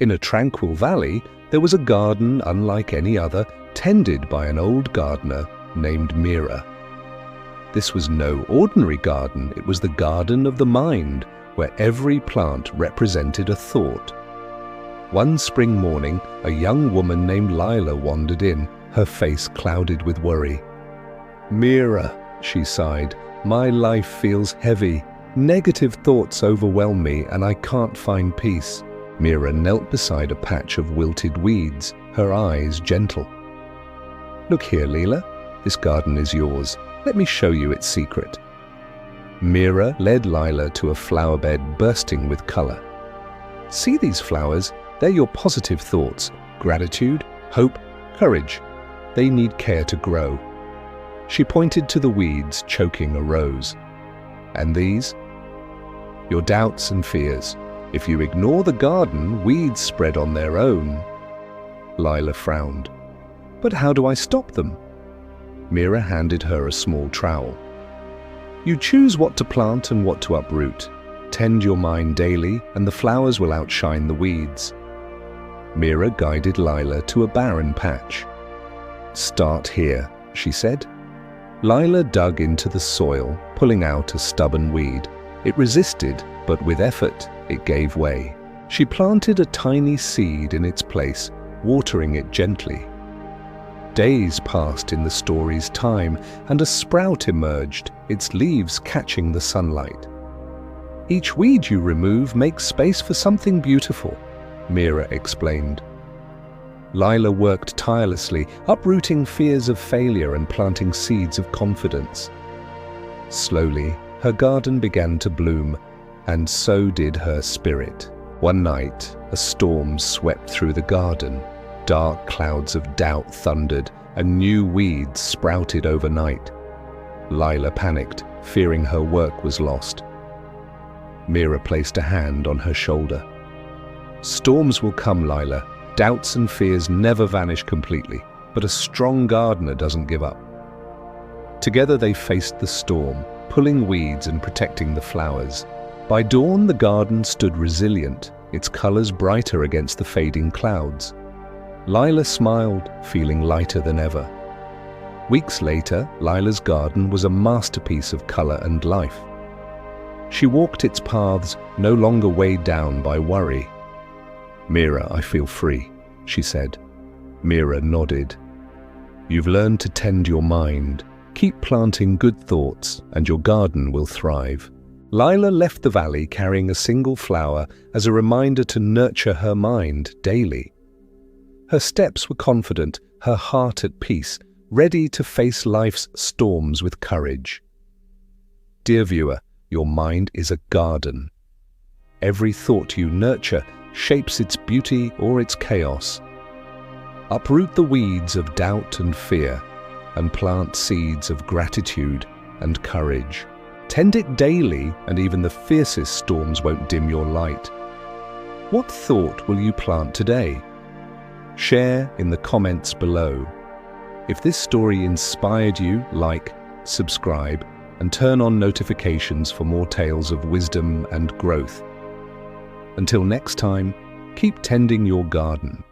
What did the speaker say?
In a tranquil valley, there was a garden unlike any other, tended by an old gardener named Mira. This was no ordinary garden, it was the garden of the mind, where every plant represented a thought. One spring morning, a young woman named Lila wandered in, her face clouded with worry. "Mira," she sighed, "my life feels heavy. Negative thoughts overwhelm me and I can't find peace." Mira knelt beside a patch of wilted weeds, her eyes gentle. "Look here, Lila, this garden is yours. Let me show you its secret." Mira led Lila to a flower bed bursting with color. "See these flowers? They're your positive thoughts, gratitude, hope, courage. They need care to grow." She pointed to the weeds choking a rose. "And these? Your doubts and fears. If you ignore the garden, weeds spread on their own." Lila frowned. "But how do I stop them?" Mira handed her a small trowel. "You choose what to plant and what to uproot. Tend your mind daily, and the flowers will outshine the weeds." Mira guided Lila to a barren patch. "Start here," she said. Lila dug into the soil, pulling out a stubborn weed. It resisted, but with effort, it gave way. She planted a tiny seed in its place, watering it gently. Days passed in the story's time, and a sprout emerged, its leaves catching the sunlight. "Each weed you remove makes space for something beautiful," Mira explained. Lila worked tirelessly, uprooting fears of failure and planting seeds of confidence. Slowly, her garden began to bloom, and so did her spirit. One night, a storm swept through the garden. Dark clouds of doubt thundered, and new weeds sprouted overnight. Lila panicked, fearing her work was lost. Mira placed a hand on her shoulder. "Storms will come, Lila. Doubts and fears never vanish completely, but a strong gardener doesn't give up." Together they faced the storm, pulling weeds and protecting the flowers. By dawn, the garden stood resilient, its colors brighter against the fading clouds. Lila smiled, feeling lighter than ever. Weeks later, Lila's garden was a masterpiece of color and life. She walked its paths, no longer weighed down by worry. "Mira, I feel free," she said. Mira nodded. "You've learned to tend your mind. Keep planting good thoughts, and your garden will thrive." Lila left the valley carrying a single flower as a reminder to nurture her mind daily. Her steps were confident, her heart at peace, ready to face life's storms with courage. Dear viewer, your mind is a garden. Every thought you nurture shapes its beauty or its chaos. Uproot the weeds of doubt and fear, and plant seeds of gratitude and courage. Tend it daily, and even the fiercest storms won't dim your light. What thought will you plant today? Share in the comments below. If this story inspired you, like, subscribe, and turn on notifications for more tales of wisdom and growth. Until next time, keep tending your garden.